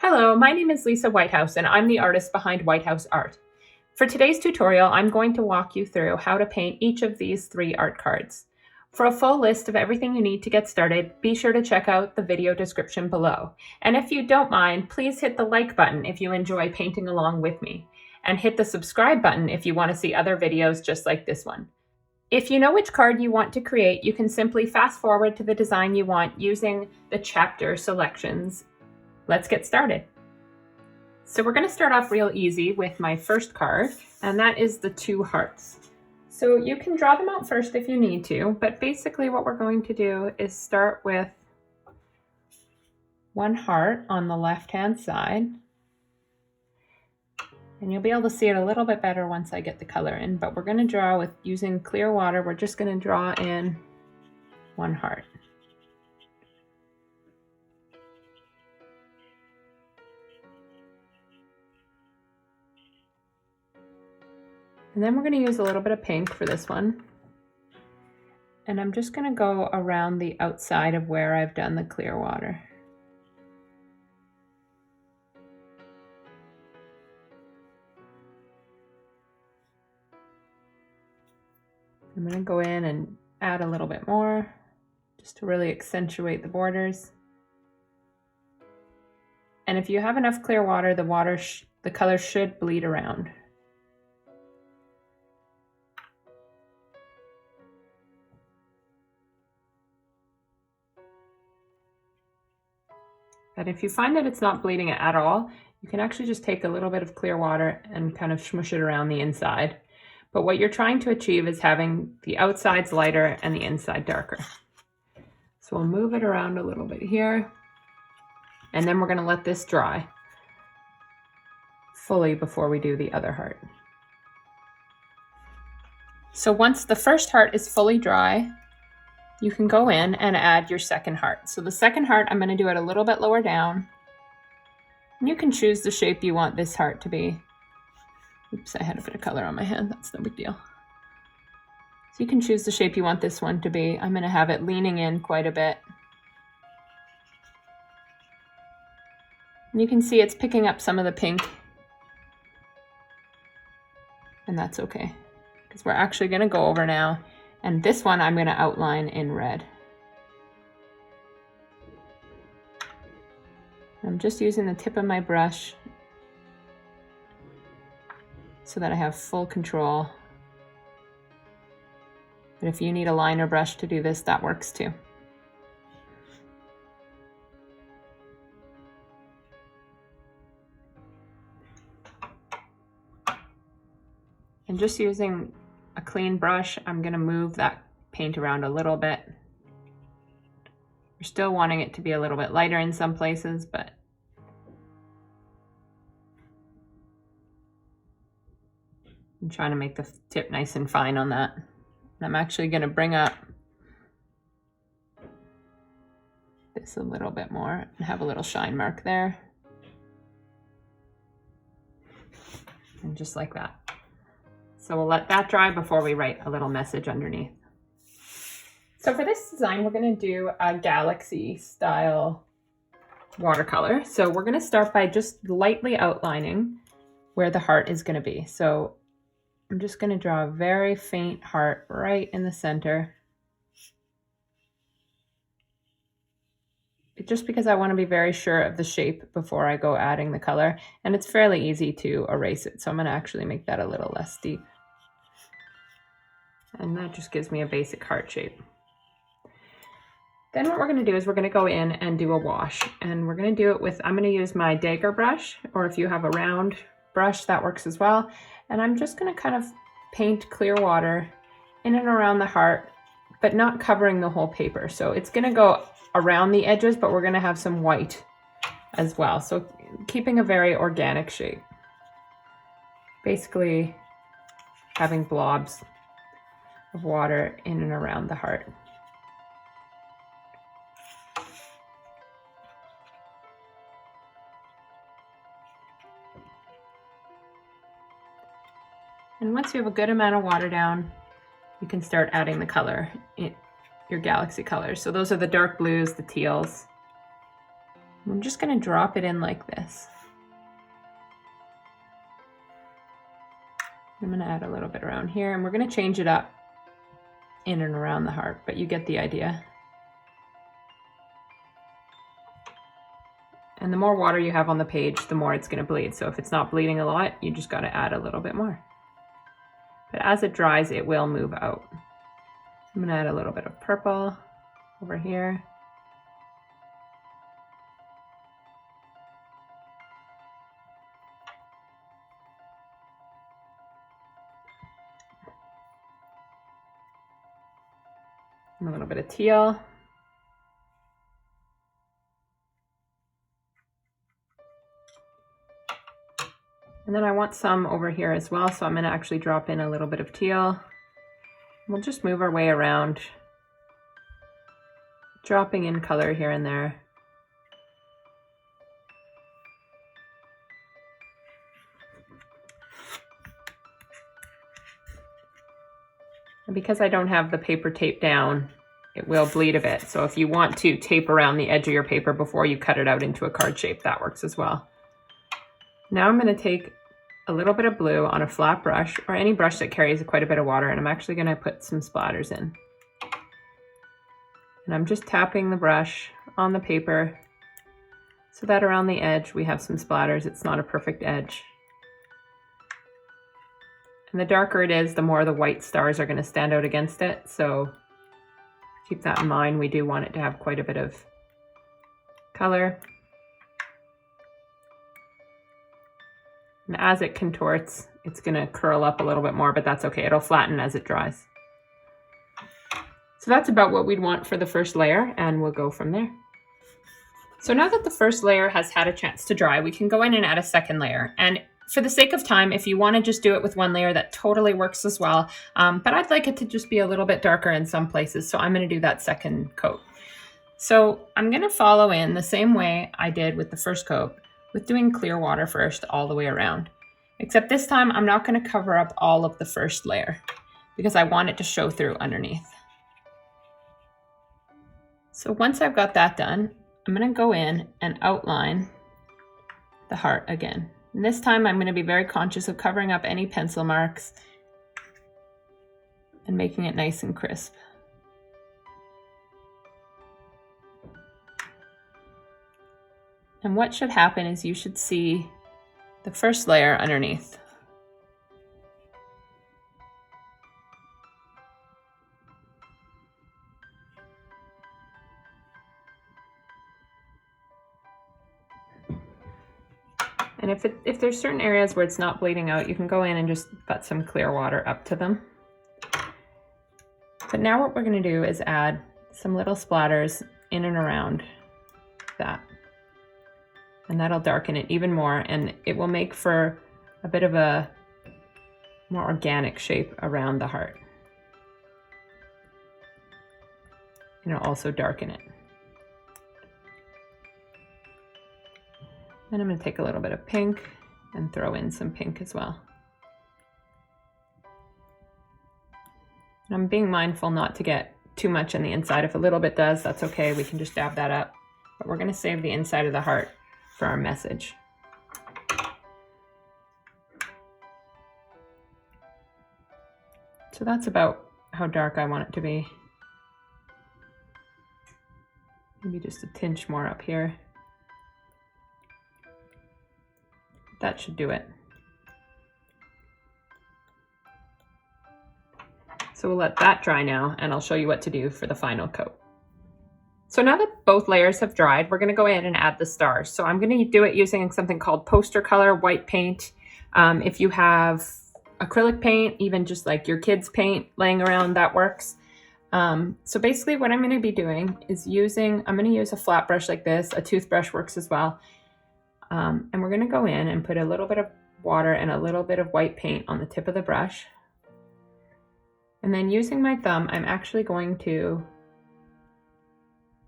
Hello, my name is Lisa Whitehouse and I'm the artist behind Whitehouse Art. For today's tutorial, I'm going to walk you through how to paint each of these 3 art cards. For a full list of everything you need to get started, be sure to check out the video description below. And if you don't mind, please hit the like button if you enjoy painting along with me. And hit the subscribe button if you want to see other videos just like this one. If you know which card you want to create, you can simply fast forward to the design you want using the chapter selections. Let's get started. So we're going to start off real easy with my first card, and that is the 2 hearts. So you can draw them out first if you need to, but basically what we're going to do is start with 1 heart on the left-hand side. And you'll be able to see it a little bit better once I get the color in, but we're going to draw with using clear water. We're just going to draw in 1 heart. And then we're going to use a little bit of pink for this one. And I'm just going to go around the outside of where I've done the clear water. I'm going to go in and add a little bit more just to really accentuate the borders. And if you have enough clear water, the color should bleed around. But if you find that it's not bleeding at all, you can actually just take a little bit of clear water and kind of smush it around the inside. But what you're trying to achieve is having the outsides lighter and the inside darker. So we'll move it around a little bit here. And then we're going to let this dry fully before we do the other heart. So once the first heart is fully dry, you can go in and add your second heart. So the second heart, I'm going to do it a little bit lower down. And you can choose the shape you want this heart to be. Oops, I had a bit of color on my hand. That's no big deal. So you can choose the shape you want this one to be. I'm going to have it leaning in quite a bit. And you can see it's picking up some of the pink. And that's okay, because we're actually going to go over now. And this one I'm going to outline in red. I'm just using the tip of my brush so that I have full control. But if you need a liner brush to do this, that works too. And just using a clean brush, I'm going to move that paint around a little bit. We're still wanting it to be a little bit lighter in some places, but I'm trying to make the tip nice and fine on that. And I'm actually going to bring up this a little bit more and have a little shine mark there. And just like that. So we'll let that dry before we write a little message underneath. So for this design, we're going to do a galaxy style watercolor. So we're going to start by just lightly outlining where the heart is going to be. So I'm just going to draw a very faint heart right in the center. Just because I want to be very sure of the shape before I go adding the color. And it's fairly easy to erase it. So I'm going to actually make that a little less deep. And that just gives me a basic heart shape. Then what we're going to do is we're going to go in and do a wash. And we're going to do it with, I'm going to use my dagger brush, or if you have a round brush, that works as well. And I'm just going to kind of paint clear water in and around the heart, but not covering the whole paper. So it's going to go around the edges, but we're going to have some white as well. So keeping a very organic shape. Basically having blobs of water in and around the heart. And once you have a good amount of water down, you can start adding the color, your galaxy colors. So those are the dark blues, the teals, I'm just going to drop it in like this. I'm going to add a little bit around here, and we're going to change it up in and around the heart, but you get the idea. And the more water you have on the page, the more it's going to bleed. So if it's not bleeding a lot, you just got to add a little bit more. But as it dries, it will move out. I'm going to add a little bit of purple over here. And a little bit of teal. And then I want some over here as well, so I'm going to actually drop in a little bit of teal. We'll just move our way around, dropping in color here and there. And because I don't have the paper taped down, it will bleed a bit. So if you want to tape around the edge of your paper before you cut it out into a card shape, that works as well. Now I'm going to take a little bit of blue on a flat brush, or any brush that carries quite a bit of water, and I'm actually going to put some splatters in. And I'm just tapping the brush on the paper so that around the edge we have some splatters. It's not a perfect edge. And the darker it is, the more the white stars are going to stand out against it. So keep that in mind. We do want it to have quite a bit of color. And as it contorts, it's going to curl up a little bit more, but that's okay. It'll flatten as it dries. So that's about what we'd want for the first layer, and we'll go from there. So now that the first layer has had a chance to dry, we can go in and add a second layer. And for the sake of time, if you want to just do it with one layer, that totally works as well. But I'd like it to just be a little bit darker in some places, so I'm going to do that second coat. So I'm going to follow in the same way I did with the first coat, with doing clear water first all the way around. Except this time I'm not going to cover up all of the first layer because I want it to show through underneath. So once I've got that done, I'm going to go in and outline the heart again. And this time I'm going to be very conscious of covering up any pencil marks and making it nice and crisp. And what should happen is you should see the first layer underneath. And if there's certain areas where it's not bleeding out, you can go in and just put some clear water up to them. But now what we're going to do is add some little splatters in and around that. And that'll darken it even more, and it will make for a bit of a more organic shape around the heart. And it'll also darken it. And I'm going to take a little bit of pink and throw in some pink as well. And I'm being mindful not to get too much on the inside. If a little bit does, that's okay. We can just dab that up. But we're going to save the inside of the heart for our message. So that's about how dark I want it to be. Maybe just a tinge more up here. That should do it. So we'll let that dry now, and I'll show you what to do for the final coat. So now that both layers have dried, we're going to go in and add the stars. So I'm going to do it using something called poster color white paint. If you have acrylic paint, even just like your kids' paint laying around, that works. So basically what I'm going to be doing is I'm going to use a flat brush like this. A toothbrush works as well. And we're going to go in and put a little bit of water and a little bit of white paint on the tip of the brush. And then using my thumb, I'm actually going to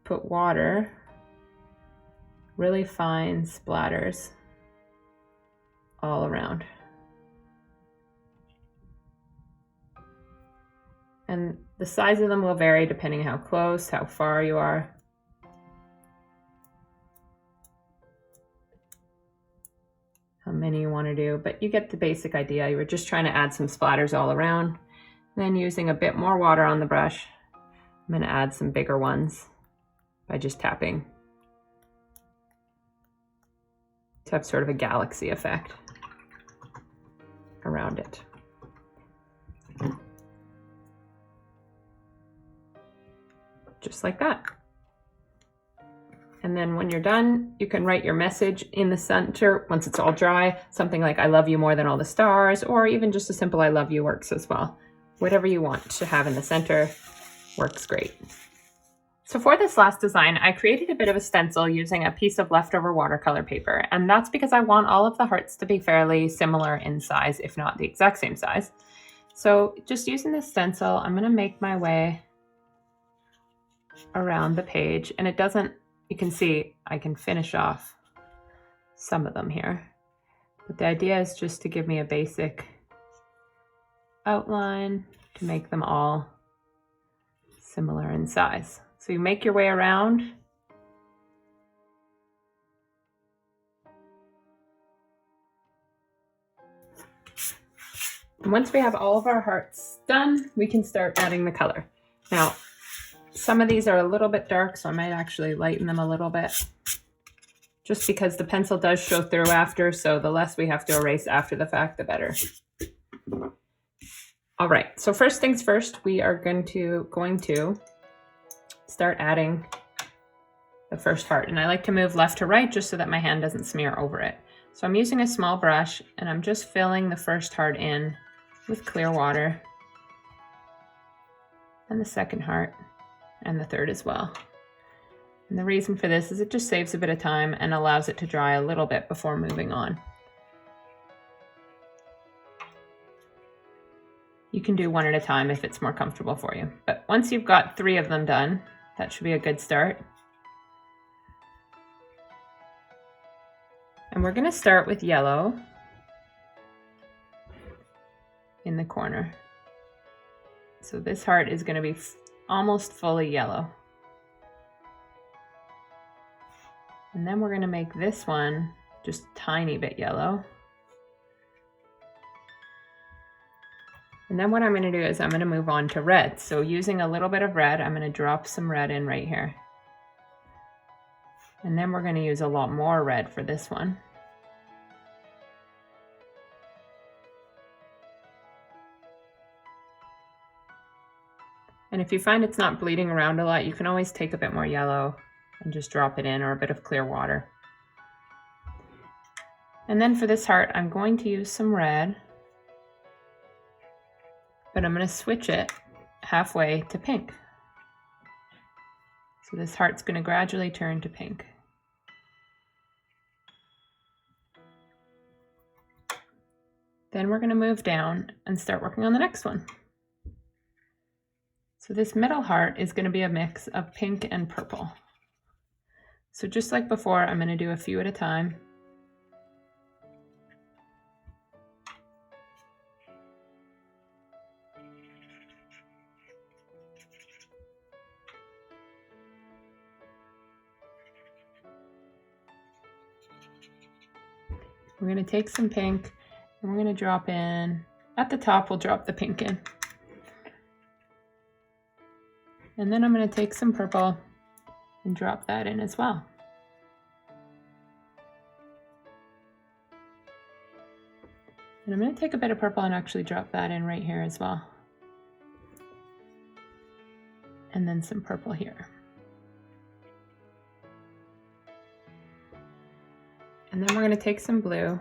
put water, really fine splatters all around. And the size of them will vary depending how close, how far you are. how many you want to do, but you get the basic idea. You were just trying to add some splatters all around. Then using a bit more water on the brush, I'm going to add some bigger ones by just tapping to have sort of a galaxy effect around it. Just like that. And then when you're done, you can write your message in the center once it's all dry. Something like, I love you more than all the stars, or even just a simple I love you works as well. Whatever you want to have in the center works great. So for this last design, I created a bit of a stencil using a piece of leftover watercolor paper. And that's because I want all of the hearts to be fairly similar in size, if not the exact same size. So just using this stencil, I'm going to make my way around the page, and it doesn't, you can see I can finish off some of them here, but the idea is just to give me a basic outline to make them all similar in size. So you make your way around. And once we have all of our hearts done, we can start adding the color. Now, some of these are a little bit dark, so I might actually lighten them a little bit, just because the pencil does show through after, so the less we have to erase after the fact, the better. All right, so first things first, we are going to start adding the first heart. And I like to move left to right just so that my hand doesn't smear over it. So I'm using a small brush, and I'm just filling the first heart in with clear water, and the second heart, and the third as well. And the reason for this is it just saves a bit of time and allows it to dry a little bit before moving on. You can do one at a time if it's more comfortable for you. But once you've got 3 of them done, that should be a good start. And we're going to start with yellow in the corner. So this heart is going to be almost fully yellow. And then we're going to make this one just a tiny bit yellow. And then what I'm going to do is I'm going to move on to red. So using a little bit of red, I'm going to drop some red in right here. And then we're going to use a lot more red for this one. And if you find it's not bleeding around a lot, you can always take a bit more yellow and just drop it in, or a bit of clear water. And then for this heart, I'm going to use some red, but I'm going to switch it halfway to pink. So this heart's going to gradually turn to pink. Then we're going to move down and start working on the next one. So this middle heart is going to be a mix of pink and purple. So just like before, I'm going to do a few at a time. We're going to take some pink and we're going to drop in, at the top we'll drop the pink in. And then I'm going to take some purple and drop that in as well. And I'm going to take a bit of purple and actually drop that in right here as well. And then some purple here. And then we're going to take some blue,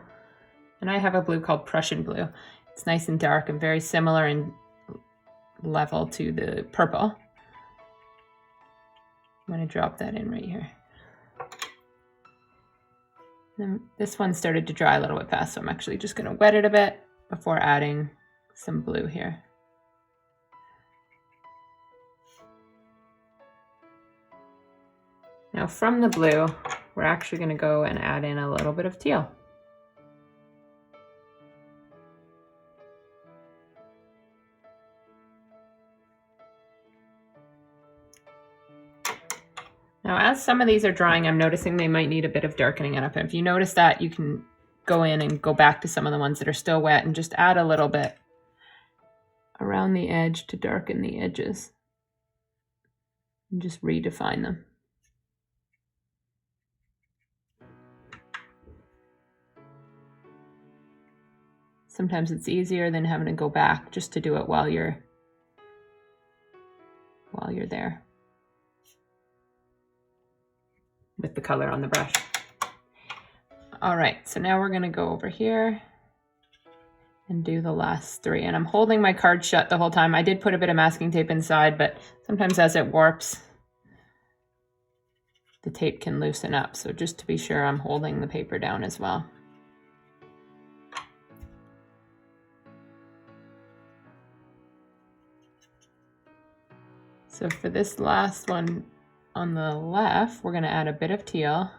and I have a blue called Prussian blue. It's nice and dark and very similar in level to the purple. I'm going to drop that in right here. Then this one started to dry a little bit fast, so I'm actually just going to wet it a bit before adding some blue here. Now from the blue, we're actually going to go and add in a little bit of teal. Now, as some of these are drying, I'm noticing they might need a bit of darkening up. And if you notice that, you can go in and go back to some of the ones that are still wet and just add a little bit around the edge to darken the edges and just redefine them. Sometimes it's easier than having to go back just to do it while you're there with the color on the brush. All right, so now we're gonna go over here and do the last three. And I'm holding my card shut the whole time. I did put a bit of masking tape inside, but sometimes as it warps, the tape can loosen up. So just to be sure, I'm holding the paper down as well. So for this last one on the left, we're gonna add a bit of teal.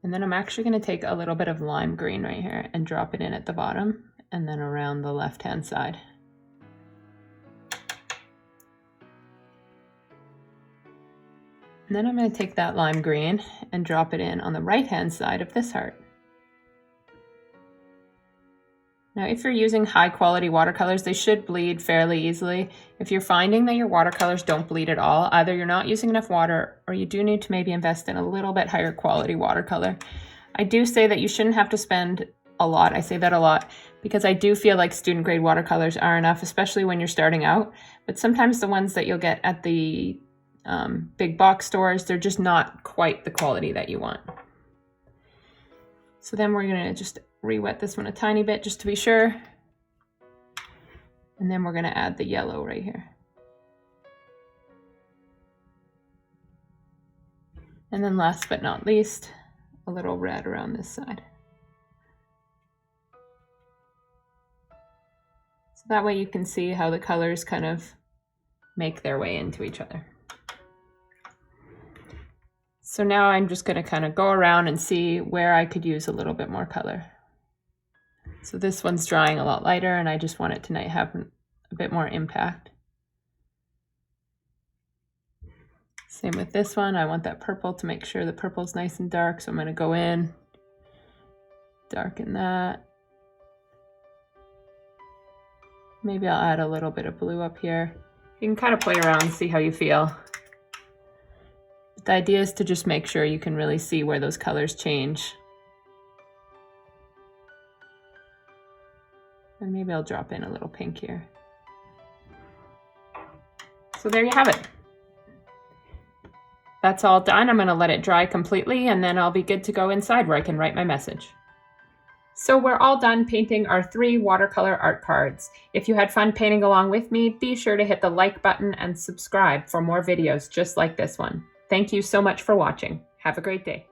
And then I'm actually gonna take a little bit of lime green right here and drop it in at the bottom and then around the left-hand side. And then I'm gonna take that lime green and drop it in on the right-hand side of this heart. Now, if you're using high quality watercolors, they should bleed fairly easily. If you're finding that your watercolors don't bleed at all, either you're not using enough water or you do need to maybe invest in a little bit higher quality watercolor. I do say that you shouldn't have to spend a lot. I say that a lot because I do feel like student grade watercolors are enough, especially when you're starting out. But sometimes the ones that you'll get at the big box stores, they're just not quite the quality that you want. So then we're gonna just re-wet this one a tiny bit just to be sure. And then we're gonna add the yellow right here. And then last but not least, a little red around this side. So that way you can see how the colors kind of make their way into each other. So now I'm just gonna kind of go around and see where I could use a little bit more color. So this one's drying a lot lighter and I just want it to have a bit more impact. Same with this one. I want that purple to make sure the purple's nice and dark. So I'm gonna go in, darken that. Maybe I'll add a little bit of blue up here. You can kind of play around and see how you feel. But the idea is to just make sure you can really see where those colors change. And maybe I'll drop in a little pink here. So there you have it. That's all done. I'm gonna let it dry completely and then I'll be good to go inside where I can write my message. So we're all done painting our 3 watercolor art cards. If you had fun painting along with me, be sure to hit the like button and subscribe for more videos just like this one. Thank you so much for watching. Have a great day.